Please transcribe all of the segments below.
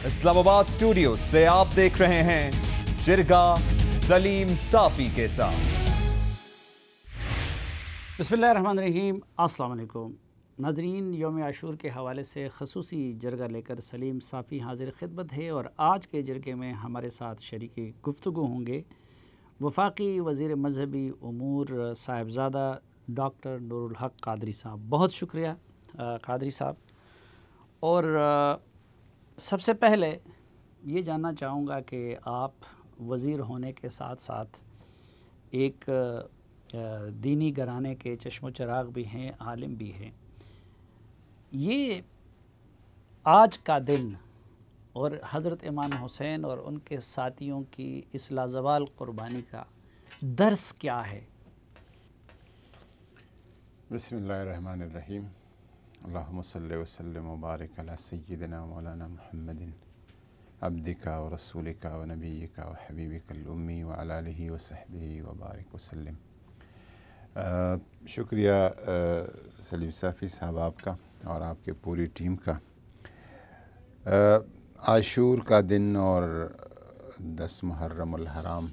اسلام آباد اسٹوڈیو سے آپ دیکھ رہے ہیں جرگہ سلیم صافی کے ساتھ۔ بسم اللہ الرحمن الرحیم۔ السلام علیکم ناظرین، یوم عاشور کے حوالے سے خصوصی جرگہ لے کر سلیم صافی حاضر خدمت ہے، اور آج کے جرگے میں ہمارے ساتھ شریک گفتگو ہوں گے وفاقی وزیر مذہبی امور صاحبزادہ ڈاکٹر نور الحق قادری صاحب۔ بہت شکریہ قادری صاحب۔ اور سب سے پہلے یہ جاننا چاہوں گا کہ آپ وزیر ہونے کے ساتھ ساتھ ایک دینی گھرانے کے چشم و چراغ بھی ہیں، عالم بھی ہیں۔ یہ آج کا دن اور حضرت امام حسین اور ان کے ساتھیوں کی اس لازوال قربانی کا درس کیا ہے؟ بسم اللہ الرحمن الرحیم۔ اللہم صلی وسلم وبارک علی سیدنا مولانا محمد عبدک و رسولک و نبیک و حبیبک الامی وعلی آلہ وصحبہ وبارک وسلم۔ شکریہ سلیم صافی صاحب آپ کا اور آپ کے پوری ٹیم کا۔ عاشور کا دن اور 10 محرم الحرام،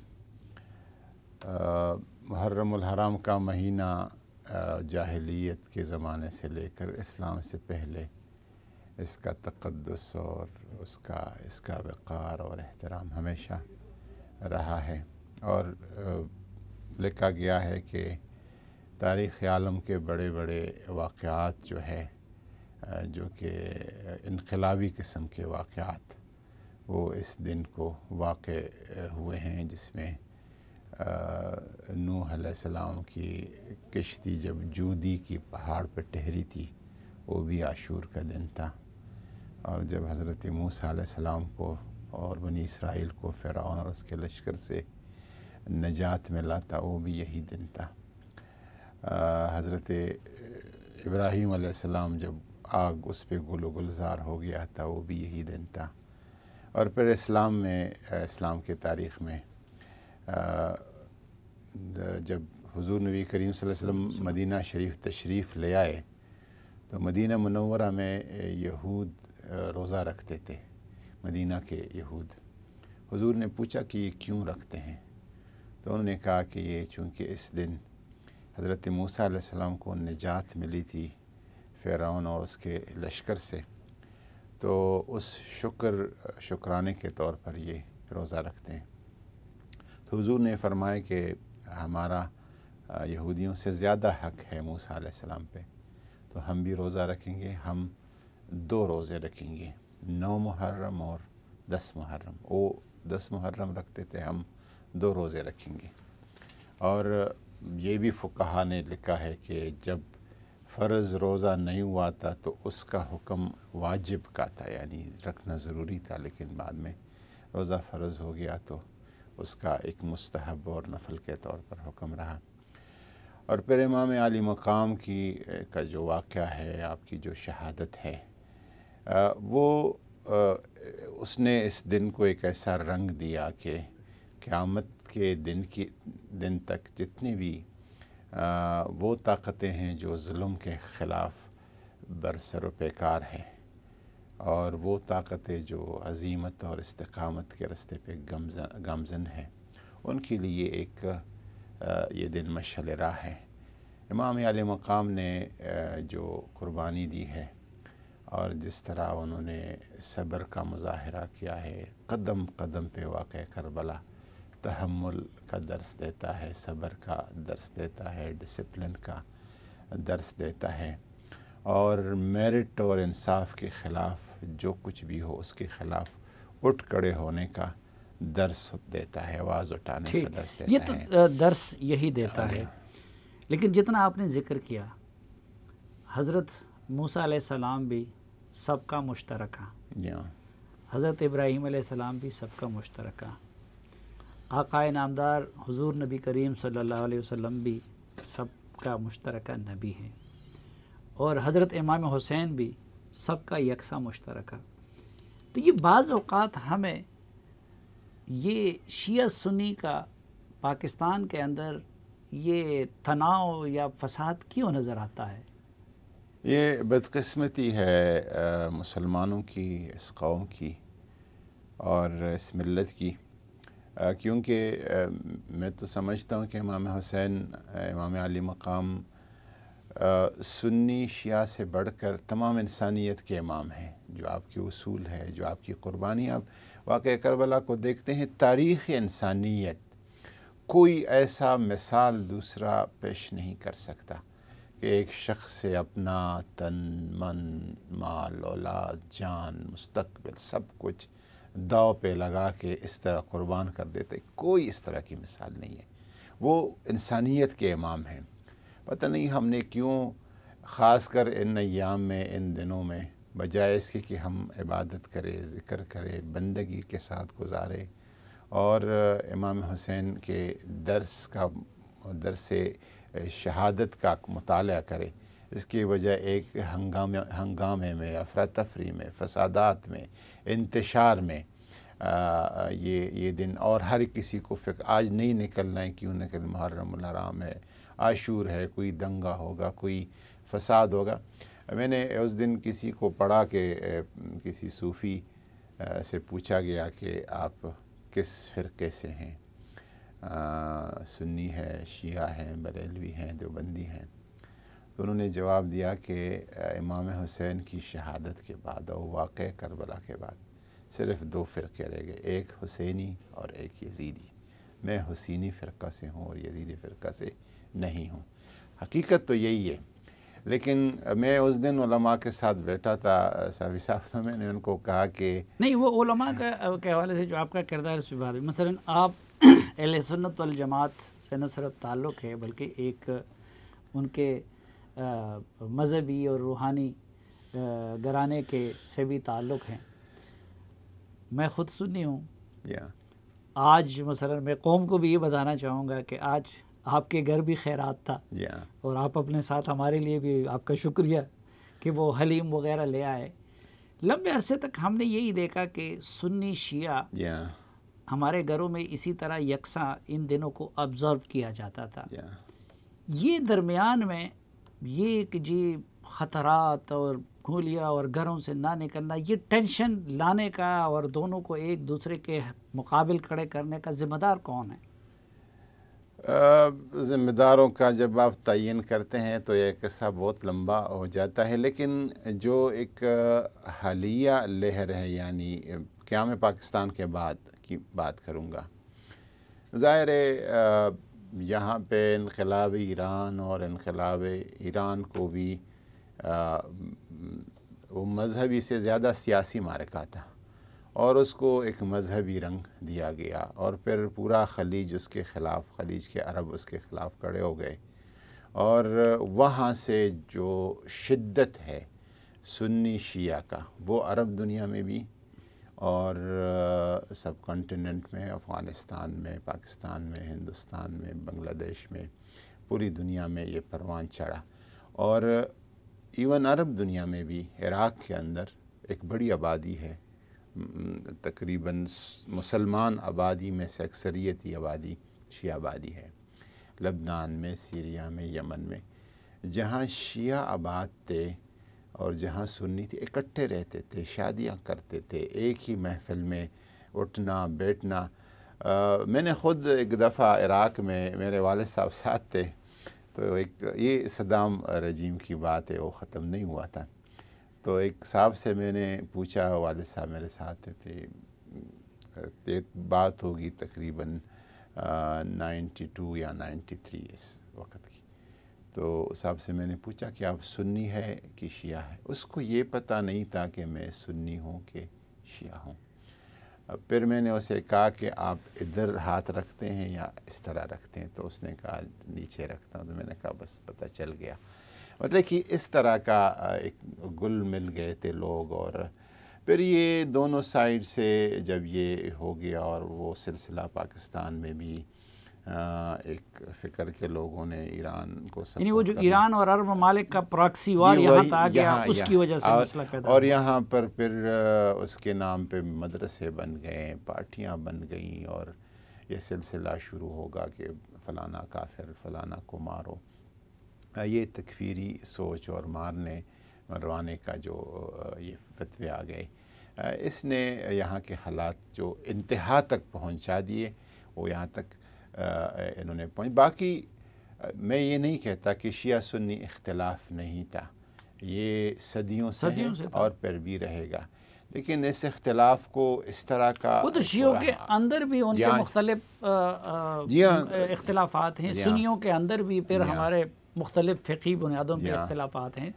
محرم الحرام کا مہینہ جاہلیت کے زمانے سے لے کر اسلام سے پہلے اس کا تقدس اور اس کا وقار اور احترام ہمیشہ رہا ہے، اور لکھا گیا ہے کہ تاریخ عالم کے بڑے بڑے واقعات جو کہ انقلابی قسم کے واقعات، وہ اس دن کو واقع ہوئے ہیں، جس میں نوح علیہ السلام کی کشتی جب جودی کی پہاڑ پہ ٹھہری تھی، وہ بھی عاشور کا دن تھا، اور جب حضرت موسیٰ علیہ السلام کو اور بنی اسرائیل کو فرعون اور اس کے لشکر سے نجات ملا تھا، وہ بھی یہی دن تھا۔ حضرت ابراہیم علیہ السلام جب آگ اس پہ گل و گلزار ہو گیا تھا، وہ بھی یہی دن تھا۔ اور پھر اسلام کے تاریخ میں جب حضور نبی کریم صلی اللہ علیہ وسلم مدینہ شریف تشریف لے آئے تو مدینہ منورہ میں یہود روزہ رکھتے تھے، مدینہ کے یہود۔ حضور نے پوچھا کہ یہ کیوں رکھتے ہیں؟ تو انہوں نے کہا کہ یہ چونکہ اس دن حضرت موسیٰ علیہ السلام کو نجات ملی تھی فرعون اور اس کے لشکر سے، تو اس شکرانے کے طور پر یہ روزہ رکھتے ہیں۔ تو حضور نے فرمایا کہ ہمارا یہودیوں سے زیادہ حق ہے موسیٰ علیہ السلام پہ، تو ہم بھی روزہ رکھیں گے۔ ہم 2 روزے رکھیں گے، 9 محرم اور 10 محرم۔ وہ 10 محرم رکھتے تھے، ہم 2 روزے رکھیں گے۔ اور یہ بھی فقہا نے لکھا ہے کہ جب فرض روزہ نہیں ہوا تھا تو اس کا حکم واجب کا تھا، یعنی رکھنا ضروری تھا، لیکن بعد میں روزہ فرض ہو گیا تو اس کا ایک مستحب اور نفل کے طور پر حکم رہا۔ اور پھر امام عالی مقام کا جو واقعہ ہے، آپ کی جو شہادت ہے، وہ اس نے اس دن کو ایک ایسا رنگ دیا کہ قیامت کے دن تک جتنی بھی وہ طاقتیں ہیں جو ظلم کے خلاف برسر و پیکار ہیں، اور وہ طاقتیں جو عزیمت اور استقامت کے راستے پہ گامزن ہیں، ان کے لیے ایک یہ دن مشعل راہ ہے۔ امام عالی مقام نے جو قربانی دی ہے اور جس طرح انہوں نے صبر کا مظاہرہ کیا ہے، قدم قدم پہ واقع کربلا تحمل کا درس دیتا ہے، صبر کا درس دیتا ہے، ڈسپلن کا درس دیتا ہے، اور میرٹ اور انصاف کے خلاف جو کچھ بھی ہو اس کے خلاف اٹھ کھڑے ہونے کا درس دیتا ہے، آواز اٹھانے کا درس دیتا ہے۔ یہ تو درس یہی دیتا ہے، لیکن جتنا آپ نے ذکر کیا، حضرت موسیٰ علیہ السلام بھی سب کا مشترکہ، حضرت ابراہیم علیہ السلام بھی سب کا مشترکہ، آقا نامدار حضور نبی کریم صلی اللہ علیہ وسلم بھی سب کا مشترکہ نبی ہیں، اور حضرت امام حسین بھی سب کا یکساں مشترکہ۔ تو یہ بعض اوقات ہمیں یہ شیعہ سنی کا پاکستان کے اندر یہ تناؤ یا فساد کیوں نظر آتا ہے؟ یہ بدقسمتی ہے مسلمانوں کی، اس قوم کی، اور اس ملت کی، کیونکہ میں تو سمجھتا ہوں کہ امام حسین، امام علی مقام سنی شیعہ سے بڑھ کر تمام انسانیت کے امام ہیں. جو آپ کے اصول ہے، جو آپ کی قربانی، آپ واقعہ کربلا کو دیکھتے ہیں، تاریخ انسانیت کوئی ایسا مثال دوسرا پیش نہیں کر سکتا کہ ایک شخص سے اپنا تن، من، مال، اولاد، جان، مستقبل سب کچھ داؤ پہ لگا کے اس طرح قربان کر دیتے. کوئی اس طرح کی مثال نہیں ہے. وہ انسانیت کے امام ہیں. پتہ نہیں ہم نے کیوں خاص کر ان ایام میں، ان دنوں میں، بجائے اس کے کہ ہم عبادت کرے، ذکر کرے، بندگی کے ساتھ گزارے اور امام حسین کے درس شہادت کا مطالعہ کرے، اس کی وجہ ایک ہنگامے میں، افراتفری میں، فسادات میں، انتشار میں یہ دن، اور ہر کسی کو فکر آج نہیں نکلنا ہے. کیوں نکل؟ محرم الحرام ہے، عاشور ہے، کوئی دنگا ہوگا، کوئی فساد ہوگا. میں نے اس دن کسی کو پڑھا کہ کسی صوفی سے پوچھا گیا کہ آپ کس فرقے سے ہیں؟ سنی ہے، شیعہ ہیں، بریلوی ہیں، دیوبندی ہیں. تو انہوں نے جواب دیا کہ امام حسین کی شہادت کے بعد اور واقعہ کربلا کے بعد صرف 2 فرقے رہ گئے، ایک حسینی اور ایک یزیدی. میں حسینی فرقہ سے ہوں اور یزیدی فرقہ سے نہیں ہوں. حقیقت تو یہی ہے. لیکن میں اس دن علماء کے ساتھ بیٹھا تھا صافی صاحب، تو میں نے ان کو کہا کہ نہیں، وہ علماء کے حوالے سے جو آپ کا کردار اس بات میں، مثلا آپ اہل سنت والجماعت سے نہ صرف تعلق ہے بلکہ ایک ان کے مذہبی اور روحانی گھرانے کے سے بھی تعلق ہیں. میں خود سنی ہوں. آج مثلا میں قوم کو بھی یہ بتانا چاہوں گا کہ آج آپ کے گھر بھی خیرات تھا، اور آپ اپنے ساتھ ہمارے لیے بھی آپ کا شکریہ کہ وہ حلیم وغیرہ لے آئے. لمبے عرصے تک ہم نے یہی دیکھا کہ سنی شیعہ ہمارے گھروں میں اسی طرح یکساں ان دنوں کو آبزرو کیا جاتا تھا. یہ درمیان میں یہ کہ جی خطرات اور گولیاں اور گھروں سے نہ نکلنا، یہ ٹینشن لانے کا اور دونوں کو ایک دوسرے کے مقابل کھڑے کرنے کا ذمہ دار کون ہے؟ ذمہ داروں کا جب آپ تعین کرتے ہیں تو یہ قصہ بہت لمبا ہو جاتا ہے. لیکن جو ایک حالیہ لہر ہے، یعنی قیام پاکستان کے بعد کی بات کروں گا، ظاہر ہے یہاں پہ انقلاب ایران اور انقلاب ایران کو بھی وہ مذہبی سے زیادہ سیاسی معرکہ تھا، اور اس کو ایک مذہبی رنگ دیا گیا، اور پھر پورا خلیج اس کے خلاف، خلیج کے عرب اس کے خلاف کھڑے ہو گئے. اور وہاں سے جو شدت ہے سنی شیعہ کا، وہ عرب دنیا میں بھی اور سب کانٹیننٹ میں، افغانستان میں، پاکستان میں، ہندوستان میں، بنگلہ دیش میں، پوری دنیا میں یہ پروان چڑھا. اور ایون عرب دنیا میں بھی عراق کے اندر ایک بڑی آبادی ہے، تقریباً مسلمان آبادی میں سے اکثریتی آبادی شیعہ آبادی ہے. لبنان میں، سیریا میں، یمن میں، جہاں شیعہ آباد تھے اور جہاں سنی تھے، اکٹھے رہتے تھے، شادیاں کرتے تھے، ایک ہی محفل میں اٹھنا بیٹھنا. میں نے خود ایک دفعہ عراق میں، میرے والد صاحب ساتھ تھے، تو ایک یہ صدام رجیم کی بات ہے، وہ ختم نہیں ہوا تھا. تو ایک صاحب سے میں نے پوچھا، والد صاحب میرے ساتھ تھے، ایک بات ہوگی تقریباً 92 یا 93 اس وقت کی. تو صاحب سے میں نے پوچھا کہ آپ سنی ہے کہ شیعہ ہے؟ اس کو یہ پتہ نہیں تھا کہ میں سنی ہوں کہ شیعہ ہوں. پھر میں نے اسے کہا کہ آپ ادھر ہاتھ رکھتے ہیں یا اس طرح رکھتے ہیں؟ تو اس نے کہا نیچے رکھتا ہوں. تو میں نے کہا بس پتہ چل گیا. مطلب کہ اس طرح کا ایک گل مل گئے تھے لوگ. اور پھر یہ دونوں سائیڈ سے جب یہ ہو گیا، اور وہ سلسلہ پاکستان میں بھی ایک فکر کے لوگوں نے ایران کو سپورٹ، یعنی وہ جو ایران اور عرب ممالک کا پراکسی وار یہاں تک آ گیا، اس کی وجہ سے مسئلہ پیدا ہوا. اور یہاں پر پھر اس کے نام پہ مدرسے بن گئے، پارٹیاں بن گئیں، اور یہ سلسلہ شروع ہوگا کہ فلانا کافر، فلانا کو مارو. یہ تکفیری سوچ اور مروانے کا جو یہ فتوے آ گئے. اس نے یہاں کے حالات جو انتہا تک پہنچا دیے وہ یہاں تک انہوں نے باقی میں یہ نہیں کہتا کہ شیعہ سنی اختلاف نہیں تھا، یہ صدیوں سے اور پھر بھی رہے گا، لیکن اس اختلاف کو اس طرح کا وہ تو شیعوں کے اندر بھی ان کے مختلف اختلافات ہیں، سنیوں کے اندر بھی پھر ہمارے مختلف فقہی بنیادوں پہ اختلافات ہیں،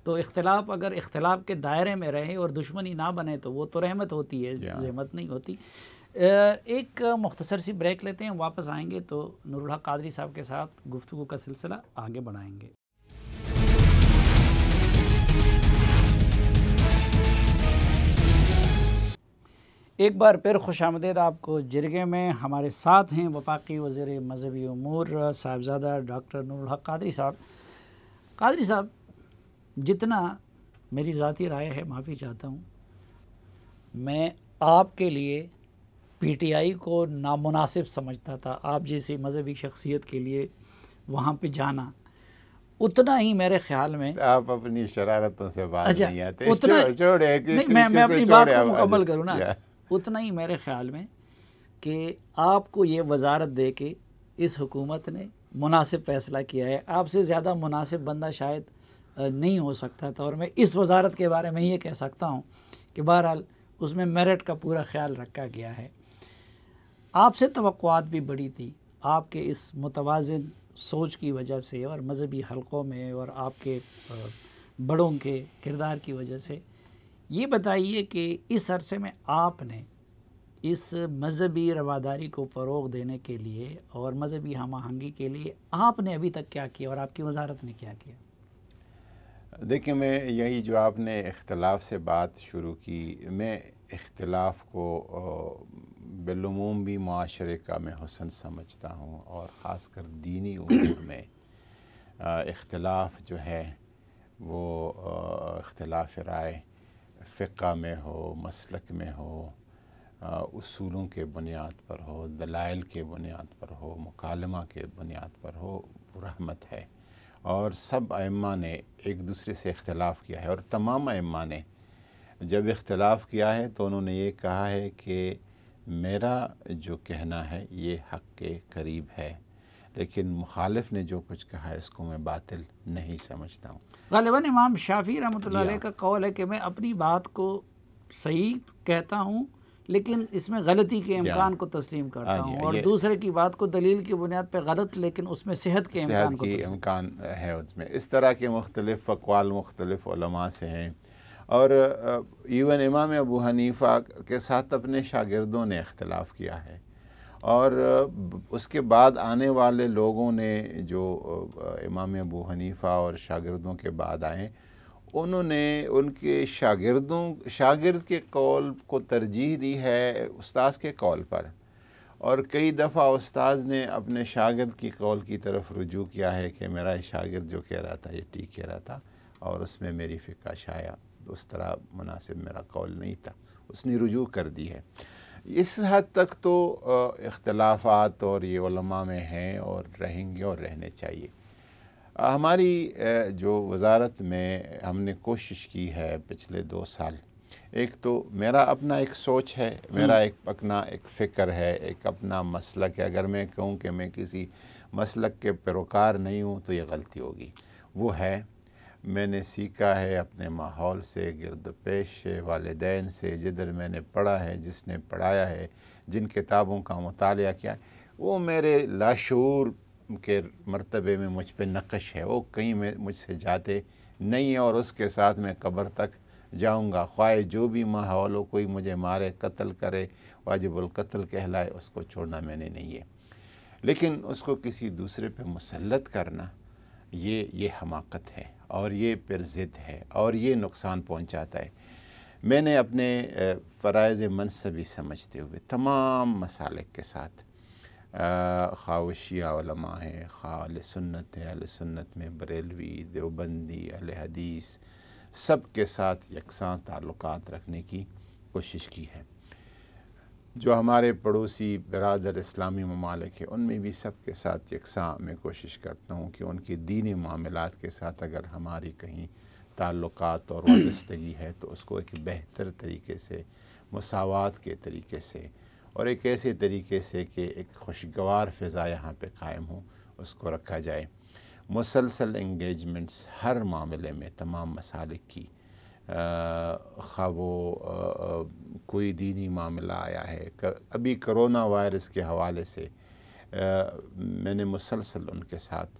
تو اختلاف اگر اختلاف کے دائرے میں رہے اور دشمنی نہ بنے تو وہ تو رحمت ہوتی ہے، زحمت نہیں ہوتی۔ ایک مختصر سی بریک لیتے ہیں، واپس آئیں گے تو نور الحق قادری صاحب کے ساتھ گفتگو کا سلسلہ آگے بڑھائیں گے۔ ایک بار پھر خوش آمدید آپ کو جرگے میں۔ ہمارے ساتھ ہیں وفاقی وزیر مذہبی امور صاحبزادہ ڈاکٹر نور الحق قادری صاحب۔ قادری صاحب، جتنا میری ذاتی رائے ہے، معافی چاہتا ہوں، میں آپ کے لیے پی ٹی آئی کو نامناسب سمجھتا تھا، آپ جیسی مذہبی شخصیت کے لیے وہاں پہ جانا، اتنا ہی میرے خیال میں آپ اپنی شرارتوں سے باز نہیں آتے، میں اپنی بات کو مکمل کروں نا، اتنا ہی میرے خیال میں کہ آپ کو یہ وزارت دے کے اس حکومت نے مناسب فیصلہ کیا ہے، آپ سے زیادہ مناسب بندہ شاید نہیں ہو سکتا تھا، اور میں اس وزارت کے بارے میں یہ کہہ سکتا ہوں کہ بہرحال اس میں میرٹ کا پورا خیال رکھا گیا ہے۔ آپ سے توقعات بھی بڑی تھی، آپ کے اس متوازن سوچ کی وجہ سے اور مذہبی حلقوں میں اور آپ کے بڑوں کے کردار کی وجہ سے۔ یہ بتائیے کہ اس عرصے میں آپ نے اس مذہبی رواداری کو فروغ دینے کے لیے اور مذہبی ہم آہنگی کے لیے آپ نے ابھی تک کیا کیا اور آپ کی وزارت نے کیا کیا؟ دیکھیں، میں یہی جو آپ نے اختلاف سے بات شروع کی، میں اختلاف کو بالعموم بھی معاشرے کا میں حسن سمجھتا ہوں، اور خاص کر دینی امور میں اختلاف جو ہے وہ اختلاف رائے فقہ میں ہو، مسلک میں ہو، اصولوں کے بنیاد پر ہو، دلائل کے بنیاد پر ہو، مکالمہ کے بنیاد پر ہو، رحمت ہے۔ اور سب ائمہ نے ایک دوسرے سے اختلاف کیا ہے، اور تمام ائمہ نے جب اختلاف کیا ہے تو انہوں نے یہ کہا ہے کہ میرا جو کہنا ہے یہ حق کے قریب ہے، لیکن مخالف نے جو کچھ کہا ہے اس کو میں باطل نہیں سمجھتا ہوں۔ غالباً امام شافعی رحمۃ اللہ علیہ کا قول ہے کہ میں اپنی بات کو صحیح کہتا ہوں لیکن اس میں غلطی کے امکان کو تسلیم کرتا ہوں، اور دوسرے کی بات کو دلیل کی بنیاد پہ غلط لیکن اس میں صحت کے امکان ہے اس میں۔ اس طرح کے مختلف اقوال مختلف علماء سے ہیں، اور ایون امام ابو حنیفہ کے ساتھ اپنے شاگردوں نے اختلاف کیا ہے، اور اس کے بعد آنے والے لوگوں نے جو امام ابو حنیفہ اور شاگردوں کے بعد آئے، انہوں نے ان کے شاگرد کے قول کو ترجیح دی ہے استاذ کے قول پر، اور کئی دفعہ استاذ نے اپنے شاگرد کی قول کی طرف رجوع کیا ہے کہ میرا شاگرد جو کہہ رہا تھا یہ ٹھیک کہہ رہا تھا، اور اس میں میری فقہ شاید اس طرح مناسب میرا قول نہیں تھا، اس نے رجوع کر دی ہے۔ اس حد تک تو اختلافات اور یہ علماء میں ہیں اور رہیں گے اور رہنے چاہیے۔ ہماری جو وزارت میں ہم نے کوشش کی ہے پچھلے 2 سال، ایک تو میرا اپنا ایک سوچ ہے، میرا اپنا ایک فکر ہے، ایک اپنا مسلک ہے۔ اگر میں کہوں کہ میں کسی مسلک کے پیروکار نہیں ہوں تو یہ غلطی ہوگی۔ وہ ہے، میں نے سیکھا ہے اپنے ماحول سے، گرد و پیش سے، والدین سے، جدھر میں نے پڑھا ہے، جس نے پڑھایا ہے، جن کتابوں کا مطالعہ کیا ہے، وہ میرے لاشعور کے مرتبے میں مجھ پہ نقش ہے، وہ کہیں میں مجھ سے جاتے نہیں ہے، اور اس کے ساتھ میں قبر تک جاؤں گا، خواہ جو بھی ماحول ہو، کوئی مجھے مارے، قتل کرے، واجب القتل کہلائے، اس کو چھوڑنا میں نے نہیں ہے۔ لیکن اس کو کسی دوسرے پہ مسلط کرنا یہ حماقت ہے، اور یہ پھر ضد ہے، اور یہ نقصان پہنچاتا ہے۔ میں نے اپنے فرائض منصبی سمجھتے ہوئے تمام مسالک کے ساتھ، خواہ شیعہ علماء ہیں، خواہ اہل سنت ہے، اہل سنت میں بریلوی، دیوبندی، اہل حدیث، سب کے ساتھ یکساں تعلقات رکھنے کی کوشش کی ہے۔ جو ہمارے پڑوسی برادر اسلامی ممالک ہیں ان میں بھی سب کے ساتھ یکساں میں کوشش کرتا ہوں کہ ان کی دینی معاملات کے ساتھ اگر ہماری کہیں تعلقات اور وابستگی ہے تو اس کو ایک بہتر طریقے سے، مساوات کے طریقے سے اور ایک ایسے طریقے سے کہ ایک خوشگوار فضا یہاں پہ قائم ہو، اس کو رکھا جائے۔ مسلسل انگیجمنٹس ہر معاملے میں تمام مسالک کی، خواہ وہ کوئی دینی معاملہ آیا ہے، ابھی کرونا وائرس کے حوالے سے میں نے مسلسل ان کے ساتھ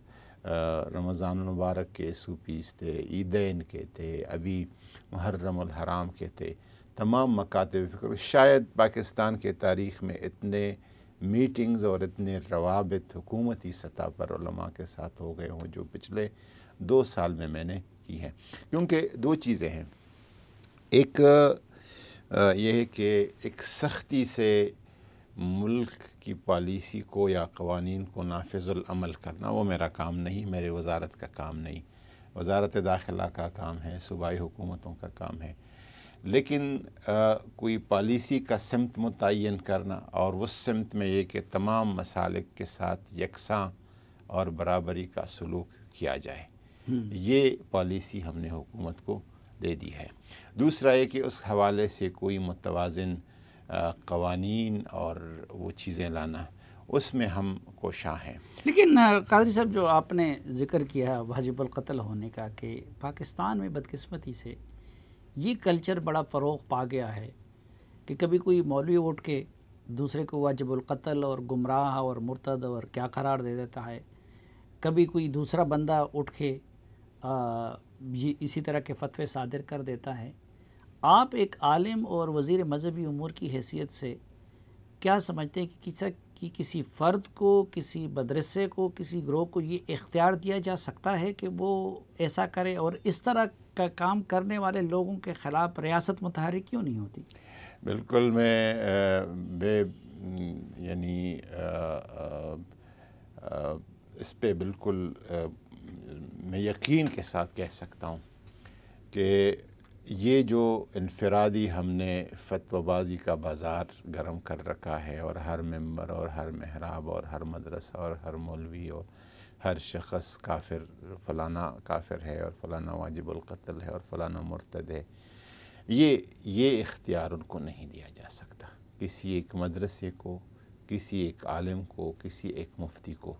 رمضان المبارک کے سوپیس تھے، عیدین کے تھے، ابھی محرم الحرام کے تھے، تمام مکاتب فکر، شاید پاکستان کے تاریخ میں اتنے میٹنگز اور اتنے روابط حکومتی سطح پر علماء کے ساتھ ہو گئے ہوں جو پچھلے 2 سال میں نے کی ہیں۔ کیونکہ 2 چیزیں ہیں، ایک یہ ہے کہ ایک سختی سے ملک کی پالیسی کو یا قوانین کو نافذ العمل کرنا، وہ میرا کام نہیں، میرے وزارت کا کام نہیں، وزارت داخلہ کا کام ہے، صوبائی حکومتوں کا کام ہے، لیکن کوئی پالیسی کا سمت متعین کرنا اور اس سمت میں یہ کہ تمام مسالک کے ساتھ یکساں اور برابری کا سلوک کیا جائے، یہ پالیسی ہم نے حکومت کو دے دی ہے۔ دوسرا یہ کہ اس حوالے سے کوئی متوازن قوانین اور وہ چیزیں لانا، اس میں ہم کوشاں ہیں۔ لیکن قادری صاحب، جو آپ نے ذکر کیا واجب القتل ہونے کا، کہ پاکستان میں بدقسمتی سے یہ کلچر بڑا فروغ پا گیا ہے کہ کبھی کوئی مولوی اٹھ کے دوسرے کو واجب القتل اور گمراہ اور مرتد اور کیا قرار دے دیتا ہے، کبھی کوئی دوسرا بندہ اٹھ کے اسی طرح کے فتوے صادر کر دیتا ہے۔ آپ ایک عالم اور وزیر مذہبی امور کی حیثیت سے کیا سمجھتے ہیں کہ کسی فرد کو، کسی مدرسے کو، کسی گروہ کو یہ اختیار دیا جا سکتا ہے کہ وہ ایسا کرے، اور اس طرح کا کام کرنے والے لوگوں کے خلاف ریاست متحرک کیوں نہیں ہوتی؟ بالکل، میں یعنی اس پہ بالکل میں یقین کے ساتھ کہہ سکتا ہوں کہ یہ جو انفرادی ہم نے فتوی بازی کا بازار گرم کر رکھا ہے، اور ہر ممبر اور ہر محراب اور ہر مدرسہ اور ہر مولوی اور ہر شخص کافر، فلانا کافر ہے اور فلانا واجب القتل ہے اور فلانا مرتد ہے، یہ اختیار ان کو نہیں دیا جا سکتا، کسی ایک مدرسے کو، کسی ایک عالم کو، کسی ایک مفتی کو۔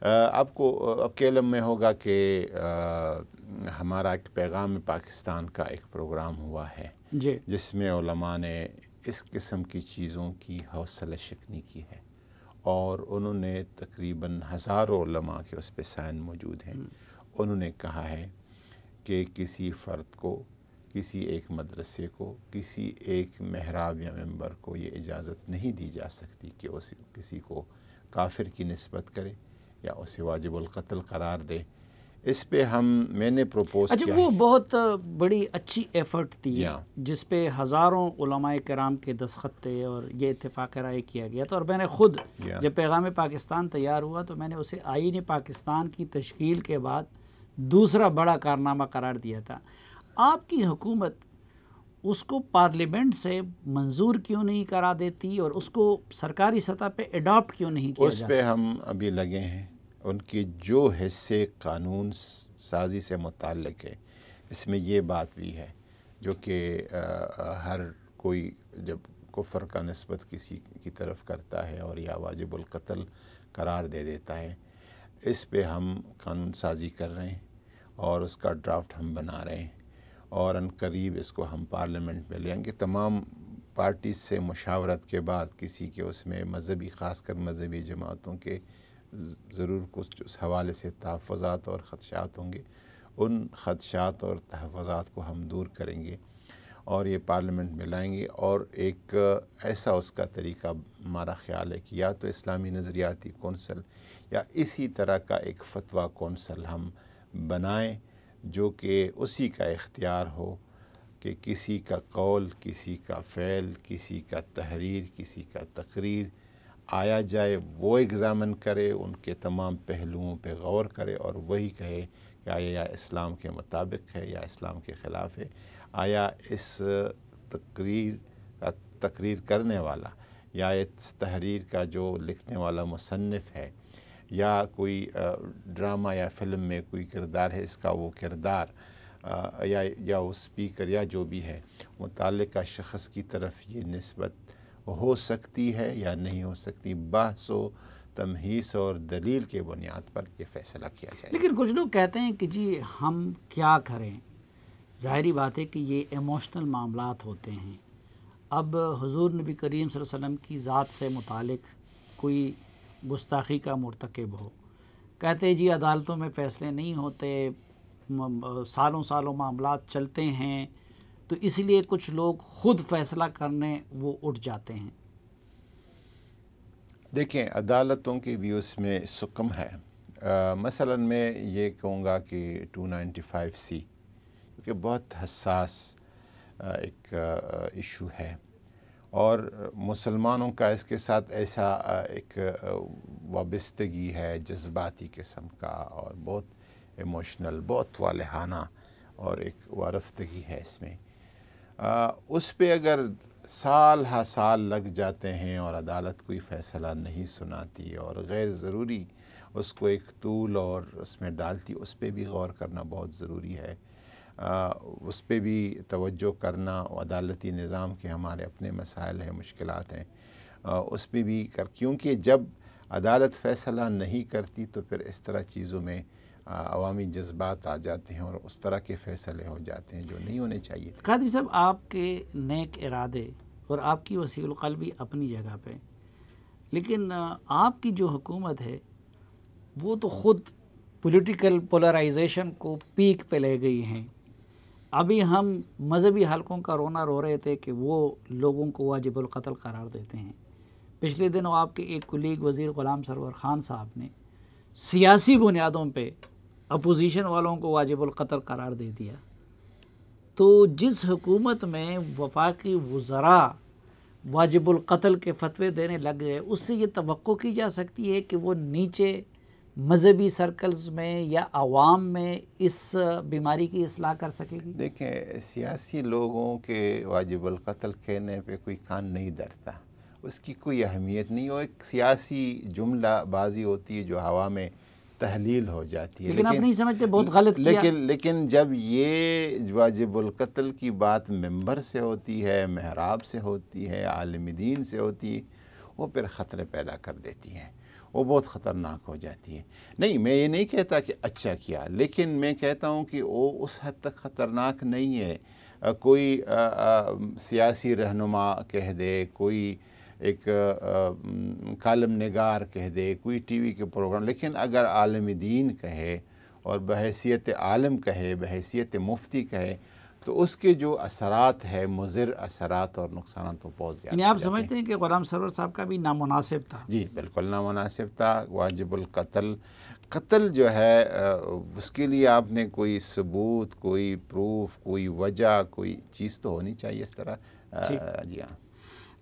آپ کے علم میں ہوگا کہ ہمارا ایک پیغام پاکستان کا ایک پروگرام ہوا ہے جی، جس میں علماء نے اس قسم کی چیزوں کی حوصلہ شکنی کی ہے، اور انہوں نے تقریباً ہزاروں علماء کے اس پہ سائن موجود ہیں۔ انہوں نے کہا ہے کہ کسی فرد کو، کسی ایک مدرسے کو، کسی ایک محراب یا ممبر کو یہ اجازت نہیں دی جا سکتی کہ وہ کسی کو کافر کی نسبت کرے یا اسے واجب القتل قرار دے۔ اس پہ میں نے پروپوز کیا وہ بہت بڑی اچھی ایفرٹ تھی جس پہ ہزاروں علماء کرام کے دستخط تھے اور یہ اتفاق رائے کیا گیا تھا، اور میں نے خود جب پیغام پاکستان تیار ہوا تو میں نے اسے آئین پاکستان کی تشکیل کے بعد دوسرا بڑا کارنامہ قرار دیا تھا۔ آپ کی حکومت اس کو پارلیمنٹ سے منظور کیوں نہیں کرا دیتی اور اس کو سرکاری سطح پہ اڈاپٹ کیوں نہیں کیا جاتا؟ اس پہ ہم ابھی لگے ہیں۔ ان کی جو حصے قانون سازی سے متعلق ہے، اس میں یہ بات بھی ہے جو کہ ہر کوئی جب کفر کا نسبت کسی کی طرف کرتا ہے اور یا واجب القتل قرار دے دیتا ہے، اس پہ ہم قانون سازی کر رہے ہیں اور اس کا ڈرافٹ ہم بنا رہے ہیں، اور ان قریب اس کو ہم پارلیمنٹ میں لیں گے۔ تمام پارٹیز سے مشاورت کے بعد کسی کے اس میں مذہبی، خاص کر مذہبی جماعتوں کے ضرور کچھ اس حوالے سے تحفظات اور خدشات ہوں گے، ان خدشات اور تحفظات کو ہم دور کریں گے اور یہ پارلیمنٹ میں لائیں گے، اور ایک ایسا اس کا طریقہ ہمارا خیال ہے کہ یا تو اسلامی نظریاتی کونسل یا اسی طرح کا ایک فتویٰ کونسل ہم بنائیں جو کہ اسی کا اختیار ہو کہ کسی کا قول، کسی کا فعل، کسی کا تحریر، کسی کا تقریر آیا جائے، وہ ایگزامن کرے، ان کے تمام پہلوؤں پہ غور کرے اور وہی کہے کہ آیا یا اسلام کے مطابق ہے یا اسلام کے خلاف ہے، آیا اس تقریر کرنے والا یا اس تحریر کا جو لکھنے والا مصنف ہے یا کوئی ڈرامہ یا فلم میں کوئی کردار ہے، اس کا وہ کردار یا وہ اسپیکر یا جو بھی ہے متعلقہ شخص کی طرف یہ نسبت ہو سکتی ہے یا نہیں ہو سکتی، بحث و تمہیص اور دلیل کے بنیاد پر یہ فیصلہ کیا جائے۔ لیکن کچھ لوگ کہتے ہیں کہ جی ہم کیا کریں، ظاہری بات ہے کہ یہ ایموشنل معاملات ہوتے ہیں۔ اب حضور نبی کریم صلی اللہ علیہ وسلم کی ذات سے متعلق کوئی گستاخی کا مرتکب ہو، کہتے ہیں جی عدالتوں میں فیصلے نہیں ہوتے، سالوں سالوں معاملات چلتے ہیں، تو اس لیے کچھ لوگ خود فیصلہ کرنے وہ اٹھ جاتے ہیں۔ دیکھیں عدالتوں کی بھی اس میں سکم ہے۔ مثلا میں یہ کہوں گا کہ 295C کیونکہ بہت حساس ایک ایشو ہے، اور مسلمانوں کا اس کے ساتھ ایسا ایک وابستگی ہے جذباتی قسم کا، اور بہت ایموشنل، بہت والہانہ، اور ایک وارفتگی ہے اس میں۔ اس پہ اگر سال ہا سال لگ جاتے ہیں اور عدالت کوئی فیصلہ نہیں سناتی اور غیر ضروری اس کو ایک طول اور اس میں ڈالتی، اس پہ بھی غور کرنا بہت ضروری ہے۔ اس پہ بھی توجہ کرنا، عدالتی نظام کے ہمارے اپنے مسائل ہیں، مشکلات ہیں، اس پہ بھی کیونکہ جب عدالت فیصلہ نہیں کرتی تو پھر اس طرح چیزوں میں عوامی جذبات آ جاتے ہیں اور اس طرح کے فیصلے ہو جاتے ہیں جو نہیں ہونے چاہیے تھے۔ قادری صاحب، آپ کے نیک ارادے اور آپ کی وسیع القلبی اپنی جگہ پہ، لیکن آپ کی جو حکومت ہے وہ تو خود پولیٹیکل پولرائزیشن کو پیک پہ لے گئی ہیں۔ ابھی ہم مذہبی حلقوں کا رونا رو رہے تھے کہ وہ لوگوں کو واجب القتل قرار دیتے ہیں۔ پچھلے دنوں آپ کے ایک کولیگ وزیر غلام سرور خان صاحب نے سیاسی بنیادوں پہ اپوزیشن والوں کو واجب القتل قرار دے دیا۔ تو جس حکومت میں وفاقی وزراء واجب القتل کے فتوے دینے لگ گئے، اس سے یہ توقع کی جا سکتی ہے کہ وہ نیچے مذہبی سرکلز میں یا عوام میں اس بیماری کی اصلاح کر سکے گی؟ دیکھیں سیاسی لوگوں کے واجب القتل کہنے پہ کوئی کان نہیں دھرتا، اس کی کوئی اہمیت نہیں، وہ ایک سیاسی جملہ بازی ہوتی ہے جو ہوا میں تحلیل ہو جاتی ہے۔ لیکن آپ نہیں سمجھتے بہت غلط کیا؟ لیکن جب یہ واجب القتل کی بات ممبر سے ہوتی ہے، محراب سے ہوتی ہے، عالم دین سے ہوتی ہے، وہ پھر خطرے پیدا کر دیتی ہے، وہ بہت خطرناک ہو جاتی ہے۔ نہیں، میں یہ نہیں کہتا کہ اچھا کیا، لیکن میں کہتا ہوں کہ وہ اس حد تک خطرناک نہیں ہے۔ کوئی سیاسی رہنما کہہ دے، کوئی ایک کالم نگار کہہ دے، کوئی ٹی وی کے پروگرام، لیکن اگر عالم دین کہے اور بحیثیت عالم کہے، بحیثیت مفتی کہے، تو اس کے جو اثرات ہیں، مضر اثرات اور نقصانات تو بہت زیادہ۔ یعنی آپ سمجھتے ہیں کہ غلام سرور صاحب کا بھی نامناسب تھا؟ جی بالکل نامناسب تھا۔ واجب القتل، قتل جو ہے اس کے لیے آپ نے کوئی ثبوت، کوئی پروف، کوئی وجہ، کوئی چیز تو ہونی چاہیے اس طرح۔ جی ہاں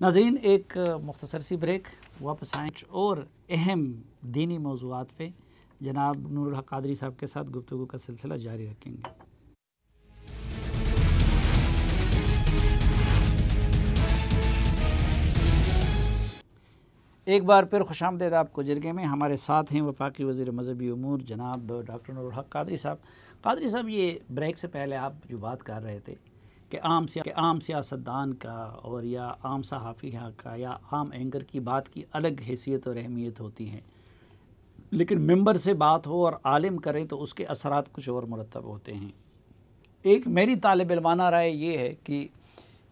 ناظرین، ایک مختصر سی بریک، واپس آئیں اور اہم دینی موضوعات پہ جناب نور الحق قادری صاحب کے ساتھ گفتگو کا سلسلہ جاری رکھیں گے۔ ایک بار پھر خوش آمدید آپ کو جرگے میں۔ ہمارے ساتھ ہیں وفاقی وزیر مذہبی امور جناب ڈاکٹر نور الحق قادری صاحب۔ قادری صاحب، یہ بریک سے پہلے آپ جو بات کر رہے تھے کہ عام سیاستدان کا اور یا عام صحافی کا یا عام اینکر کی بات کی الگ حیثیت اور اہمیت ہوتی ہے، لیکن ممبر سے بات ہو اور عالم کرے تو اس کے اثرات کچھ اور مرتب ہوتے ہیں۔ ایک میری طالب علمانہ رائے یہ ہے کہ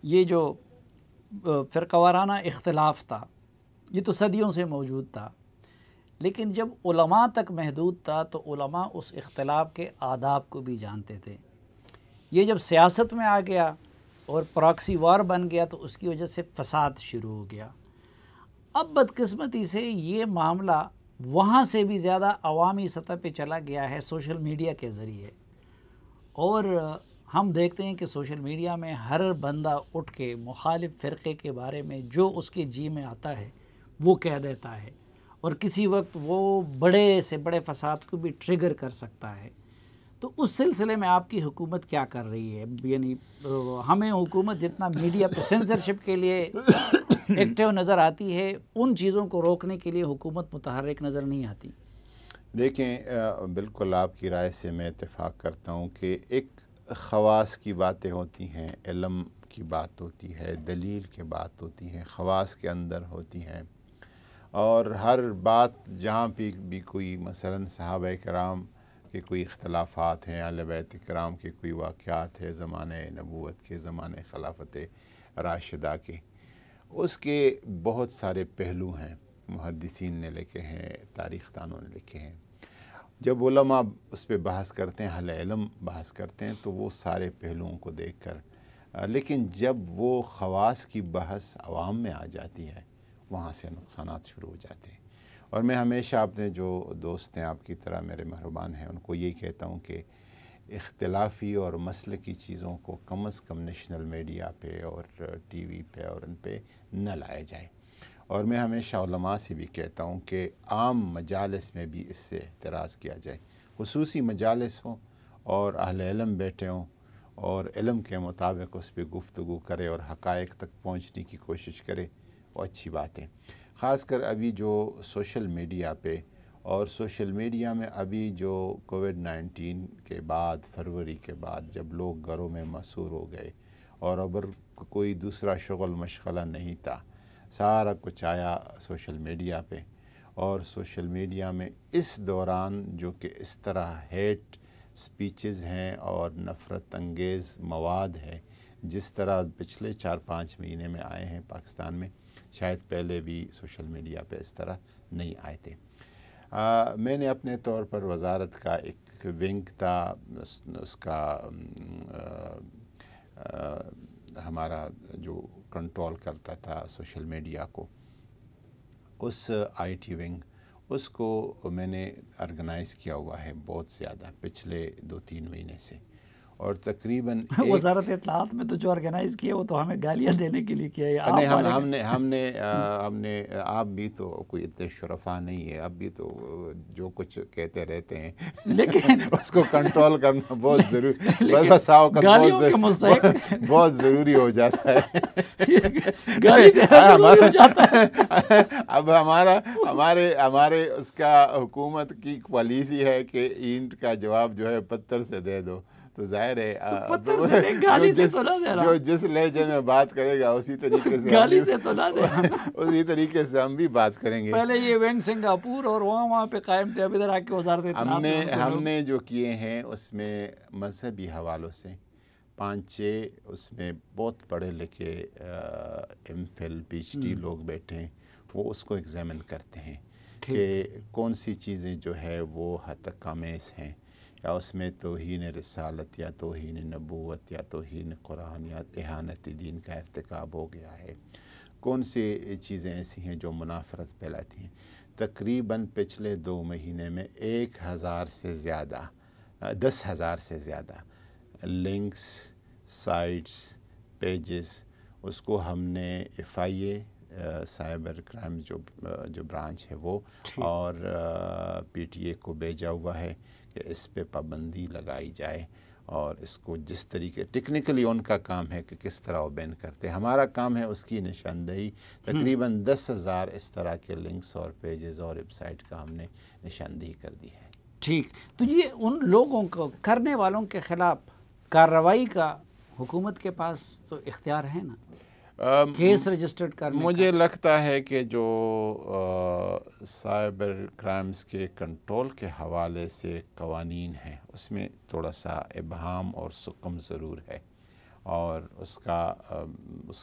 یہ جو فرقہ وارانہ اختلاف تھا یہ تو صدیوں سے موجود تھا، لیکن جب علماء تک محدود تھا تو علماء اس اختلاف کے آداب کو بھی جانتے تھے۔ یہ جب سیاست میں آ گیا اور پراکسی وار بن گیا تو اس کی وجہ سے فساد شروع ہو گیا۔ اب بدقسمتی سے یہ معاملہ وہاں سے بھی زیادہ عوامی سطح پہ چلا گیا ہے سوشل میڈیا کے ذریعے، اور ہم دیکھتے ہیں کہ سوشل میڈیا میں ہر بندہ اٹھ کے مخالف فرقے کے بارے میں جو اس کے جی میں آتا ہے وہ کہہ دیتا ہے، اور کسی وقت وہ بڑے سے بڑے فساد کو بھی ٹریگر کر سکتا ہے۔ تو اس سلسلے میں آپ کی حکومت کیا کر رہی ہے؟ یعنی ہمیں حکومت جتنا میڈیا پہ سینسرشپ کے لیے ایکٹیو نظر آتی ہے، ان چیزوں کو روکنے کے لیے حکومت متحرک نظر نہیں آتی۔ دیکھیں بالکل آپ کی رائے سے میں اتفاق کرتا ہوں کہ ایک خواص کی باتیں ہوتی ہیں، علم کی بات ہوتی ہے، دلیل کی بات ہوتی ہے، خواص کے اندر ہوتی ہیں، اور ہر بات جہاں پہ بھی کوئی مثلاً صحابہ کرام کے کوئی اختلافات ہیں، اہل بیت کرام کے کوئی واقعات ہے زمانۂ نبوت کے، زمانۂ خلافت راشدہ کے، اس کے بہت سارے پہلو ہیں، محدثین نے لکھے ہیں، تاریخ دانوں نے لکھے ہیں۔ جب علماء اس پہ بحث کرتے ہیں، اہل علم بحث کرتے ہیں، تو وہ سارے پہلوؤں کو دیکھ کر، لیکن جب وہ خواص کی بحث عوام میں آ جاتی ہے، وہاں سے نقصانات شروع ہو جاتے ہیں۔ اور میں ہمیشہ اپنے جو دوست ہیں، آپ کی طرح میرے مہربان ہیں، ان کو یہی کہتا ہوں کہ اختلافی اور مسلکی چیزوں کو کم از کم نیشنل میڈیا پہ اور ٹی وی پہ اور ان پہ نہ لائے جائے۔ اور میں ہمیشہ علماء سے بھی کہتا ہوں کہ عام مجالس میں بھی اس سے اعتراض کیا جائے، خصوصی مجالس ہوں اور اہل علم بیٹھے ہوں اور علم کے مطابق اس پہ گفتگو کرے اور حقائق تک پہنچنے کی کوشش کرے، وہ اچھی بات ہے۔ خاص کر ابھی جو سوشل میڈیا پہ، اور سوشل میڈیا میں ابھی جو کووڈ-19 کے بعد، فروری کے بعد جب لوگ گھروں میں محصور ہو گئے اور اگر کوئی دوسرا شغل مشغلہ نہیں تھا، سارا کچھ آیا سوشل میڈیا پہ، اور سوشل میڈیا میں اس دوران جو کہ اس طرح ہیٹ سپیچز ہیں اور نفرت انگیز مواد ہے، جس طرح پچھلے 4-5 مہینے میں آئے ہیں پاکستان میں، شاید پہلے بھی سوشل میڈیا پہ اس طرح نہیں آئے تھے۔ میں نے اپنے طور پر وزارت کا ایک ونگ تھا، اس کا ہمارا جو کنٹرول کرتا تھا سوشل میڈیا کو، اس آئی ٹی ونگ، اس کو میں نے آرگنائز کیا ہوا ہے بہت زیادہ پچھلے 2-3 مہینے سے، اور تقریباً وزارت اطلاعات میں تو جو آرگنائز کیا وہ تو ہمیں گالیاں دینے کے لیے کیا ہے۔ نہیں، ہم نے آپ بھی تو کوئی اتنے شرفا نہیں ہے، اب بھی تو جو کچھ کہتے رہتے ہیں، لیکن اس کو کنٹرول کرنا بہت ضروری، بس بہت ضروری ہو جاتا ہے۔ اب ہمارے اس کا حکومت کی پالیسی ہے کہ اینٹ کا جواب جو ہے پتھر سے دے دو، تو ظاہر ہے جو جس لہجے میں بات کرے گا اسی طریقے سے ہم بھی بات کریں گے۔ پہلے یہ ونگ سنگاپور اور وہاں پہ قائم تھے، اب ادھر آ کے وزارت اطلاعات ہم نے جو کیے ہیں اس میں مذہبی حوالوں سے 5-6 اس میں بہت پڑھے لکھے M Phil P H D لوگ بیٹھے ہیں، وہ اس کو ایگزامن کرتے ہیں کہ کون سی چیزیں جو ہے وہ ہتک آمیز ہیں، یا اس میں توہین رسالت یا توہین نبوت یا توہین قرآن یا اہانت دین کا ارتکاب ہو گیا ہے، کون سی چیزیں ایسی ہیں جو منافرت پھیلاتی ہیں۔ تقریباً پچھلے 2 مہینے میں 1000 سے زیادہ 10,000 سے زیادہ لنکس، سائٹس، پیجز، اس کو ہم نے FIA سائبر کرائم جو برانچ ہے وہ اور PTA کو بھیجا ہوا ہے کہ اس پہ پابندی لگائی جائے، اور اس کو جس طریقے ٹیکنیکلی ان کا کام ہے کہ کس طرح وہ بین کرتے ہیں، ہمارا کام ہے اس کی نشاندہی۔ تقریباً 10,000 اس طرح کے لنکس اور پیجز اور ویب سائٹ کا ہم نے نشاندہی کر دی ہے۔ ٹھیک، تو یہ ان لوگوں کو کرنے والوں کے خلاف کارروائی کا حکومت کے پاس تو اختیار ہے نا، کیس رجسٹرڈ کرنے کا؟ مجھے لگتا ہے کہ جو سائبر کرائمز کے کنٹرول کے حوالے سے قوانین ہیں اس میں تھوڑا سا ابہام اور سکم ضرور ہے، اور اس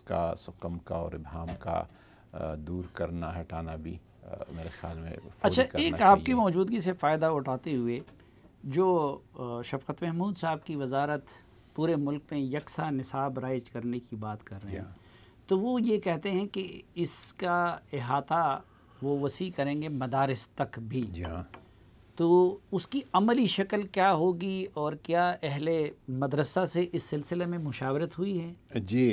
کا سکم کا اور ابہام کا دور کرنا، ہٹانا بھی میرے خیال میں فوری کرنا چاہیے۔ اچھا، ایک آپ کی موجودگی سے فائدہ اٹھاتے ہوئے جو شفقت محمود صاحب کی وزارت پورے ملک میں یکساں نصاب رائج کرنے کی بات کر رہے ہیں، تو وہ یہ کہتے ہیں کہ اس کا احاطہ وہ وسیع کریں گے مدارس تک بھی، تو اس کی عملی شکل کیا ہوگی، اور کیا اہل مدرسہ سے اس سلسلے میں مشاورت ہوئی ہے؟ جی،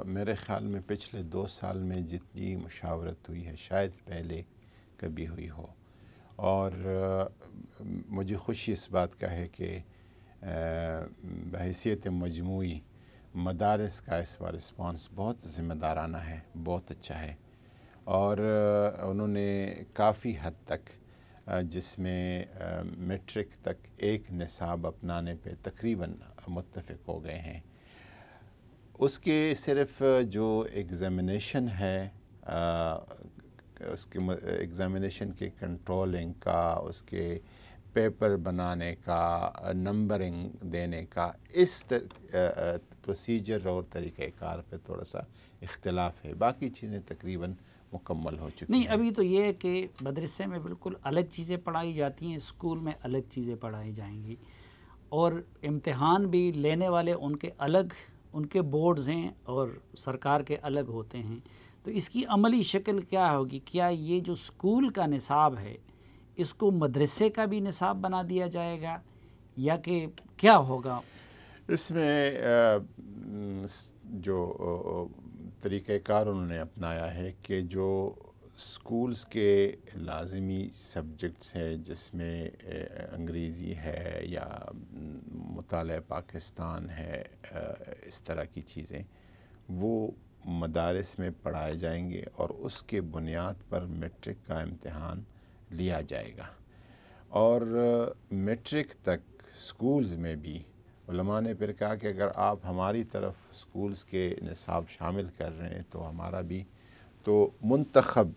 میرے خیال میں پچھلے 2 سال میں جتنی مشاورت ہوئی ہے شاید پہلے کبھی ہوئی ہو، اور مجھے خوشی اس بات کا ہے کہ بحیثیت مجموعی مدارس کا اس بار رسپانس بہت ذمہ دارانہ ہے، بہت اچھا ہے، اور انہوں نے کافی حد تک جس میں میٹرک تک ایک نصاب اپنانے پہ تقریباً متفق ہو گئے ہیں. اس کے صرف جو ایگزامینیشن ہے اس کے ایگزامینیشن کے کنٹرولنگ کا، اس کے پیپر بنانے کا، نمبرنگ دینے کا، اس پروسیجر اور طریقہ کار پہ تھوڑا سا اختلاف ہے. باقی چیزیں تقریباً مکمل ہو چکی ہیں. نہیں، ابھی تو یہ ہے کہ مدرسے میں بالکل الگ چیزیں پڑھائی جاتی ہیں، اسکول میں الگ چیزیں پڑھائی جائیں گی، اور امتحان بھی لینے والے ان کے الگ، ان کے بورڈز ہیں اور سرکار کے الگ ہوتے ہیں. تو اس کی عملی شکل کیا ہوگی؟ کیا یہ جو اسکول کا نصاب ہے اس کو مدرسے کا بھی نصاب بنا دیا جائے گا یا کہ کیا ہوگا؟ اس میں جو طریقہ کار انہوں نے اپنایا ہے کہ جو اسکولز کے لازمی سبجیکٹس ہیں جس میں انگریزی ہے یا مطالعہ پاکستان ہے، اس طرح کی چیزیں وہ مدارس میں پڑھائے جائیں گے اور اس کے بنیاد پر میٹرک کا امتحان لیا جائے گا. اور میٹرک تک اسکولز میں بھی علماء نے پھر کہا کہ اگر آپ ہماری طرف اسکولز کے نصاب شامل کر رہے ہیں تو ہمارا بھی تو منتخب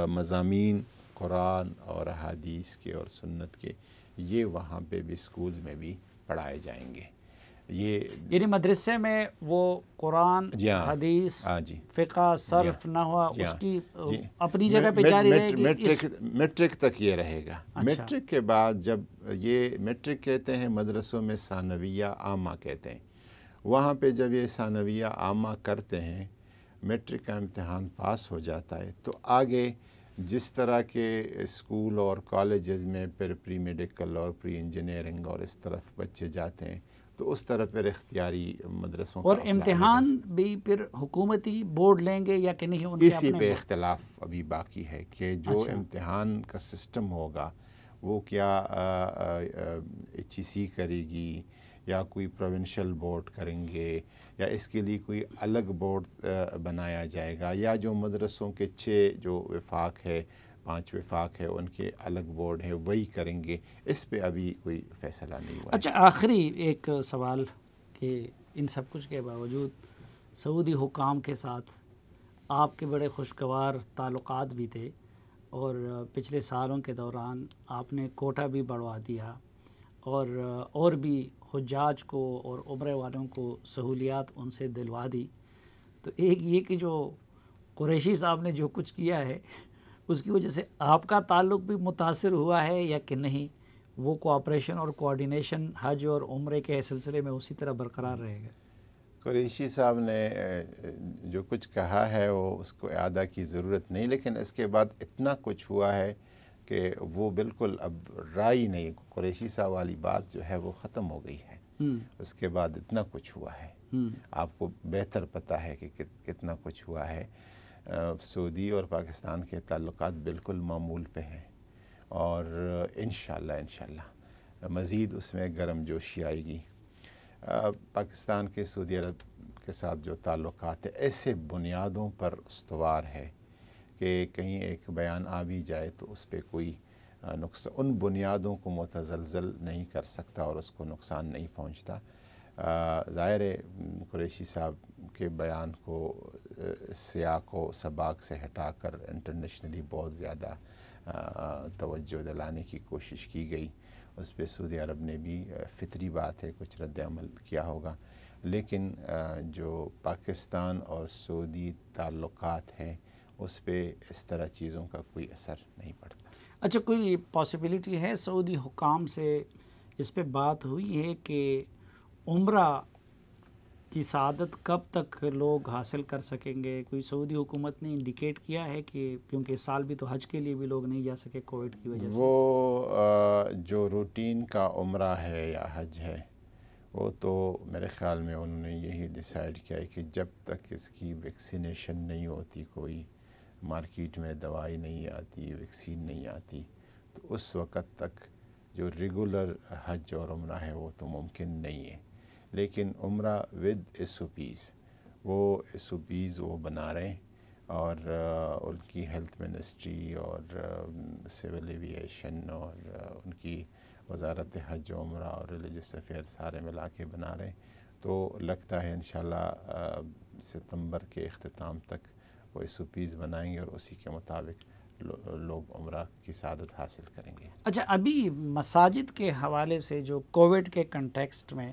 مضامین قرآن اور احادیث کے اور سنت کے یہ وہاں پہ بھی اسکولز میں بھی پڑھائے جائیں گے. یہ یعنی مدرسے میں وہ قرآن، حدیث، فقہ، صرف، نحو اس کی اپنی جگہ پہ جاری رہے گی. میٹرک تک یہ رہے گا. میٹرک کے بعد جب یہ میٹرک کہتے ہیں مدرسوں میں ثانویہ عامہ کہتے ہیں، وہاں پہ جب یہ ثانویہ عامہ کرتے ہیں، میٹرک کا امتحان پاس ہو جاتا ہے تو آگے جس طرح کے اسکول اور کالجز میں پھر پری میڈیکل اور پری انجینئرنگ اور اس طرف بچے جاتے ہیں تو اس طرح پھر اختیاری مدرسوں کا اور امتحان بھی پھر حکومتی بورڈ لیں گے یا کہ نہیں؟ اسی پہ اختلاف ابھی باقی ہے کہ جو امتحان کا سسٹم ہوگا وہ کیا HEC کرے گی یا کوئی پروونشل بورڈ کریں گے یا اس کے لیے کوئی الگ بورڈ بنایا جائے گا یا جو مدرسوں کے 6 جو وفاق ہے، 5 وفاق ہے، ان کے الگ بورڈ ہے وہی کریں گے. اس پہ ابھی کوئی فیصلہ نہیں ہوا. اچھا، آخری ایک سوال کہ ان سب کچھ کے باوجود سعودی حکام کے ساتھ آپ کے بڑے خوشگوار تعلقات بھی تھے اور پچھلے سالوں کے دوران آپ نے کوٹا بھی بڑھوا دیا اور بھی حجاج کو اور عمرے والوں کو سہولیات ان سے دلوا دی. تو ایک یہ کہ جو قریشی صاحب نے جو کچھ کیا ہے اس کی وجہ سے آپ کا تعلق بھی متاثر ہوا ہے یا کہ نہیں؟ وہ کوآپریشن اور کوآرڈینیشن حج اور عمرے کے سلسلے میں اسی طرح برقرار رہے گا؟ قریشی صاحب نے جو کچھ کہا ہے وہ اس کو اعادہ کی ضرورت نہیں، لیکن اس کے بعد اتنا کچھ ہوا ہے کہ وہ بالکل اب رائی نہیں. قریشی صاحب والی بات جو ہے وہ ختم ہو گئی ہے. اس کے بعد اتنا کچھ ہوا ہے، آپ کو بہتر پتہ ہے کہ کتنا کچھ ہوا ہے. سعودی اور پاکستان کے تعلقات بالکل معمول پہ ہیں اور انشاءاللہ مزید اس میں گرم جوشی آئے گی. پاکستان کے سعودی عرب کے ساتھ جو تعلقات ہیں ایسے بنیادوں پر استوار ہے کہ کہیں ایک بیان آ بھی جائے تو اس پہ کوئی ان بنیادوں کو متزلزل نہیں کر سکتا اور اس کو نقصان نہیں پہنچتا. ظاہر قریشی صاحب کے بیان کو سیاق و سباق سے ہٹا کر انٹرنیشنلی بہت زیادہ توجہ دلانے کی کوشش کی گئی. اس پہ سعودی عرب نے بھی فطری بات ہے کچھ رد عمل کیا ہوگا، لیکن جو پاکستان اور سعودی تعلقات ہیں اس پہ اس طرح چیزوں کا کوئی اثر نہیں پڑتا. اچھا، کوئی پاسبلٹی ہے سعودی حکام سے اس پہ بات ہوئی ہے کہ عمرہ کی سعادت کب تک لوگ حاصل کر سکیں گے؟ کوئی سعودی حکومت نے انڈیکیٹ کیا ہے کہ کیونکہ اس سال بھی تو حج کے لیے بھی لوگ نہیں جا سکے کووڈ کی وجہ سے؟ وہ جو روٹین کا عمرہ ہے یا حج ہے وہ تو میرے خیال میں انہوں نے یہی ڈیسائیڈ کیا ہے کہ جب تک اس کی ویکسینیشن نہیں ہوتی، کوئی مارکیٹ میں دوائی نہیں آتی، ویکسین نہیں آتی، تو اس وقت تک جو ریگولر حج اور عمرہ ہے وہ تو ممکن نہیں ہے. لیکن عمرہ ود SOPs وہ SOPs وہ بنا رہے ہیں اور ان کی ہیلتھ منسٹری اور سول ایوییشن اور ان کی وزارت حج و عمرہ اور ریلیجس افیئر سارے ملا کے بنا رہے ہیں، تو لگتا ہے انشاءاللہ ستمبر کے اختتام تک وہ SOPs بنائیں گے اور اسی کے مطابق لوگ عمرہ کی سعادت حاصل کریں گے۔ اچھا، ابھی مساجد کے حوالے سے جو کووڈ کے کنٹیکسٹ میں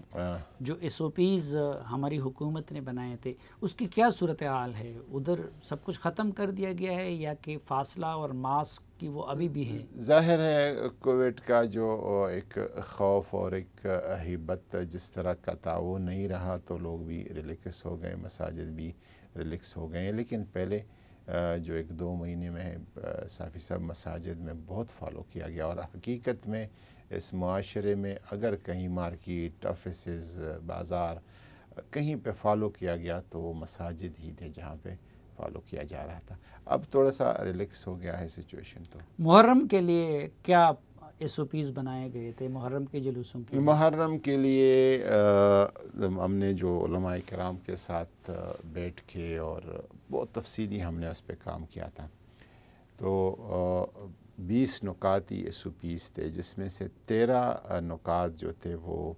جو SOPs ہماری حکومت نے بنائے تھے، اس کی کیا صورتحال ہے؟ ادھر سب کچھ ختم کر دیا گیا ہے یا کہ فاصلہ اور ماسک کی وہ ابھی بھی ہے؟ ظاہر ہے کووڈ کا جو ایک خوف اور ایک ہیبت جس طرح کا تھا وہ نہیں رہا، تو لوگ بھی ریلیکس ہو گئے، مساجد بھی ریلیکس ہو گئے ہیں۔ لیکن پہلے جو 1-2 مہینے میں صافی صاحب مساجد میں بہت فالو کیا گیا، اور حقیقت میں اس معاشرے میں اگر کہیں مارکیٹ، آفیسز، بازار کہیں پہ فالو کیا گیا تو وہ مساجد ہی تھے جہاں پہ فالو کیا جا رہا تھا۔ اب تھوڑا سا ریلیکس ہو گیا ہے سچویشن۔ تو محرم کے لیے کیا SOPs بنائے گئے تھے محرم کے جلوسوں کے؟ محرم کے لیے ہم نے جو علماء کرام کے ساتھ بیٹھ کے اور بہت تفصیلی ہم نے اس پہ کام کیا تھا، تو 20 نکاتی SOPs تھے، جس میں سے 13 نکات جو تھے وہ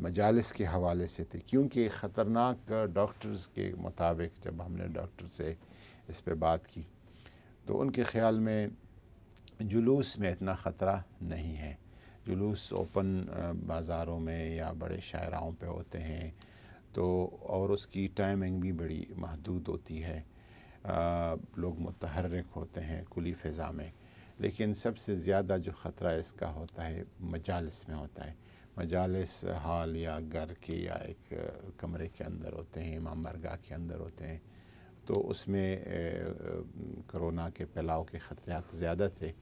مجالس کے حوالے سے تھے، کیونکہ خطرناک ڈاکٹرز کے مطابق جب ہم نے ڈاکٹر سے اس پہ بات کی تو ان کے خیال میں جلوس میں اتنا خطرہ نہیں ہے۔ جلوس اوپن بازاروں میں یا بڑے شاہراہوں پہ ہوتے ہیں تو اور اس کی ٹائمنگ بھی بڑی محدود ہوتی ہے، لوگ متحرک ہوتے ہیں کھلی فضا میں، لیکن سب سے زیادہ جو خطرہ اس کا ہوتا ہے مجالس میں ہوتا ہے۔ مجالس ہال یا گھر کے یا ایک کمرے کے اندر ہوتے ہیں، امام بارگاہ کے اندر ہوتے ہیں، تو اس میں کرونا کے پھیلاؤ کے خطرات زیادہ تھے۔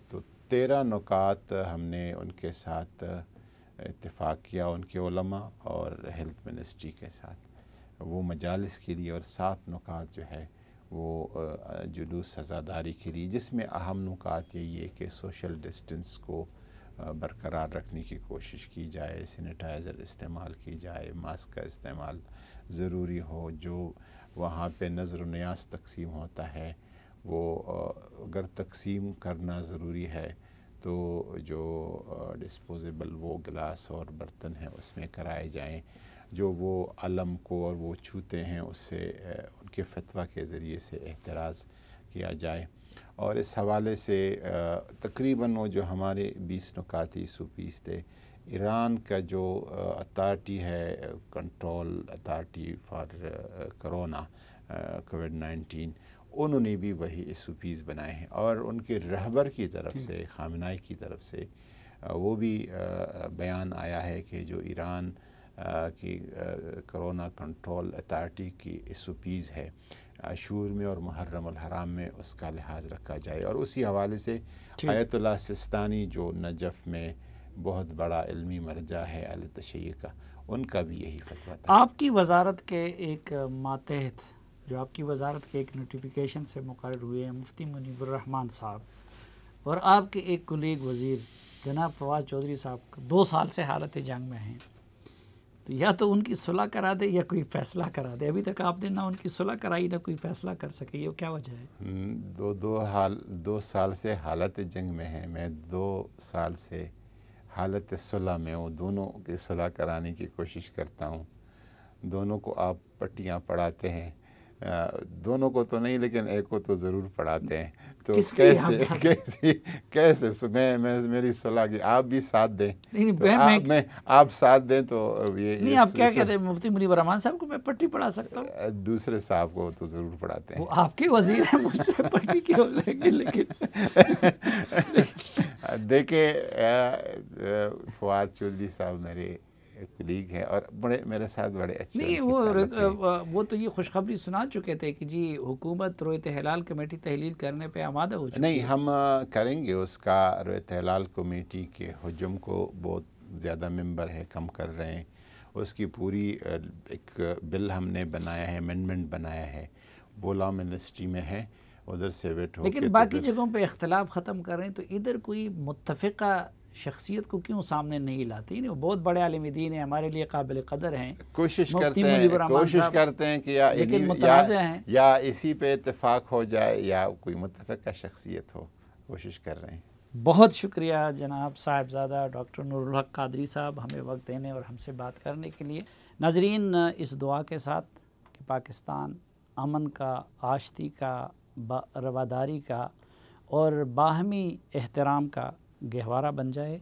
تو 13 نکات ہم نے ان کے ساتھ اتفاق کیا، ان کے علماء اور ہیلتھ منسٹری کے ساتھ، وہ مجالس کے لیے، اور 7 نکات جو ہے وہ جلوس عزاداری کے لیے، جس میں اہم نکات یہی ہے کہ سوشل ڈسٹنس کو برقرار رکھنے کی کوشش کی جائے، سینیٹائزر استعمال کی جائے، ماسک کا استعمال ضروری ہو، جو وہاں پہ نظر و نیاز تقسیم ہوتا ہے وہ اگر تقسیم کرنا ضروری ہے تو جو ڈسپوزیبل وہ گلاس اور برتن ہیں اس میں کرائے جائیں، جو وہ علم کو اور وہ چھوتے ہیں اس سے ان کے فتویٰ کے ذریعے سے احتراز کیا جائے۔ اور اس حوالے سے تقریباً وہ جو ہمارے 20 نکاتی SOPs تھے، ایران کا جو اتھارٹی ہے، control authority for corona COVID-19, انہوں نے بھی وہی SOPs بنائے ہیں، اور ان کے رہبر کی طرف سے، خامنائی کی طرف سے وہ بھی بیان آیا ہے کہ جو ایران کی کرونا کنٹرول اتھارٹی کی SOPs ہے، عاشور میں اور محرم الحرام میں اس کا لحاظ رکھا جائے۔ اور اسی حوالے سے آیت اللہ سستانی جو نجف میں بہت بڑا علمی مرجع ہے اہل تشیع کا، ان کا بھی یہی فتویٰ تھا۔ آپ کی وزارت کے ایک ماتحت، جو آپ کی وزارت کے ایک نوٹیفیکیشن سے مقرر ہوئے ہیں، مفتی منیب الرحمن صاحب، اور آپ کے ایک کولیگ وزیر جناب فواد چودھری صاحب 2 سال سے حالت جنگ میں ہیں، تو یا تو ان کی صلح کرا دے یا کوئی فیصلہ کرا دے۔ ابھی تک آپ نے نہ ان کی صلح کرائی نہ کوئی فیصلہ کر سکے، یہ کیا وجہ ہے؟ 2 سال سے حالت جنگ میں ہیں، میں 2 سال سے حالت صلح میں ہوں، دونوں کی صلح کرانے کی کوشش کرتا ہوں۔ دونوں کو آپ پٹیاں پڑھاتے ہیں، دونوں کو تو نہیں لیکن ایک کو تو ضرور پڑھاتے ہیں، تو کیسے میں میری صلح کی آپ بھی ساتھ دیں، آپ ساتھ دیں تو یہ نہیں، آپ کیا کہتے ہیں مفتی منیب الرحمن صاحب کو میں پٹی پڑھا سکتا ہوں؟ دوسرے صاحب کو تو ضرور پڑھاتے ہیں۔ وہ آپ کے وزیر ہیں، مجھ سے پٹی کیوں لیں گے؟ لیکن دیکھیں فواد چودھری صاحب میرے کلیگ ہے اور میرے ساتھ بڑے اچھے نہیں، وہ تو یہ خوشخبری سنا چکے تھے کہ جی حکومت رویت ہلال کمیٹی تحلیل کرنے پہ آمادہ ہو چکی ہے۔ نہیں، ہم کریں گے اس کا، رویت ہلال کمیٹی کے حجم کو بہت زیادہ ممبر ہے، کم کر رہے ہیں، اس کی پوری ایک بل ہم نے بنایا ہے، امینڈمنٹ بنایا ہے، وہ لا منسٹری میں ہے، ادھر سے ویٹ ہو کے، لیکن باقی جگہوں پہ اختلاف ختم کر رہے ہیں، تو ادھر کوئی متفقہ شخصیت کو کیوں سامنے نہیں لاتے؟ وہ بہت بڑے عالم دین ہیں، ہمارے لیے قابل قدر ہیں، کوشش مفتی کرتے مجیب الرحمان کوشش صاحب، کرتے ہیں کہ لیکن متنازع ہیں۔ یا اسی پہ اتفاق ہو جائے یا کوئی متفقہ شخصیت ہو، کوشش کر رہے ہیں۔ بہت شکریہ جناب صاحبزادہ ڈاکٹر نور الحق قادری صاحب ہمیں وقت دینے اور ہم سے بات کرنے کے لیے۔ ناظرین، اس دعا کے ساتھ کہ پاکستان امن کا، آشتی کا، رواداری کا اور باہمی احترام کا گہوارہ بن جائے،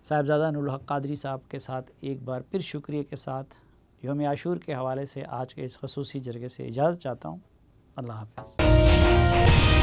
صاحبزادہ نور الحق قادری صاحب کے ساتھ ایک بار پھر شکریہ کے ساتھ یوم عاشور کے حوالے سے آج کے اس خصوصی جرگے سے اجازت چاہتا ہوں۔ اللہ حافظ۔